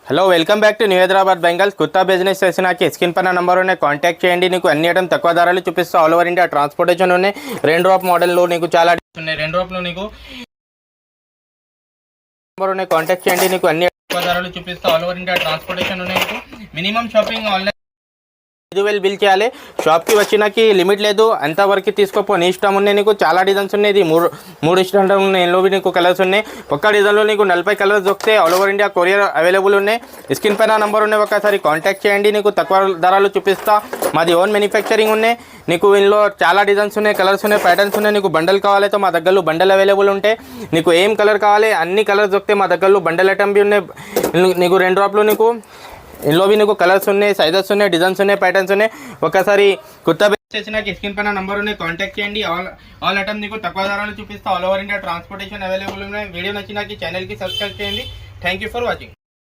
Hello welcome back to new Hyderabad Bengals కొత్త business చేసినాకి screen పైన number ఉన్నాయి, కాంటాక్ట్ చేయండి. నీకు అన్ని ఐటమ్ తక్కువ ధరలు చూపిస్తా. ఆల్ ఓవర్ ఇండియా ట్రాన్స్పోర్టేషన్ ఉన్నాయి. రెయిన్ డ్రాప్ మోడల్లో నీకు చాలా ఉన్నాయి. రెయిన్ డ్రాప్లో నీకు నెంబర్ ఉన్నాయి, కాంటాక్ట్ చేయండి. నీకు అన్ని తక్కువ ధరలు చూపిస్తా. ఆల్ ఓవర్ ఇండియా ట్రాన్స్పోర్టేషన్ ఉన్నాయి. మినిమం షాపింగ్ ఆన్లైన్ 5,000 బిల్ చేయాలి. షాప్కి వచ్చినాకి లిమిట్ లేదు, అంతవరకు తీసుకోపో, నీ ఇష్టం ఉన్నాయి. నీకు చాలా డిజైన్స్ ఉన్నాయి. ఇది మూడు ఇష్టం ఉన్నాయి. ఎల్లోవి నీకు కలర్స్ ఉన్నాయి. ఒక్క డిజైన్లో నీకు 40 కలర్స్ దొరుకుతాయి. All over India courier available ఉన్నాయి. స్క్రీన్ పైన నంబర్ ఉన్నాయి, ఒకసారి కాంటాక్ట్ చేయండి. నీకు తక్కువ ధరలు చూపిస్తా. మాది ఓన్ మ్యానుఫ్యాక్చరింగ్ ఉన్నాయి. నీకు ఇందులో చాలా డిజైన్స్ ఉన్నాయి, కలర్స్ ఉన్నాయి, ప్యాటర్న్స్ ఉన్నాయి. నీకు బండల్ కావాలైతే మా దగ్గరలో బండల్ అవైలబుల్ ఉంటాయి. నీకు ఏం కలర్ కావాలి అన్ని కలర్స్ దొరుకుతాయి మా దగ్గరలో. బండల్ ఐటమ్ బి ఉన్నాయి. నీకు రెయిన్ డ్రాప్లో నీకు ఇందులో నీకు కలర్స్ ఉన్నాయి, సైజెస్ ఉన్నాయి, డిజైన్స్ ఉన్నాయి, ప్యాటర్న్స్ ఉన్నాయి. ఒకసారి కొత్త చేసిన స్క్రీన్ పైన నంబర్ ఉన్నాయి, కాంటాక్ట్ చేయండి. ఆల్ ఐటమ్ నీకు తక్కువ ధరలు చూపిస్తా. All over India transportation available ఉన్నాయి. వీడియో నచ్చినాకి ఛానల్కి సబ్స్క్రైబ్ చేయండి. Thank you for watching.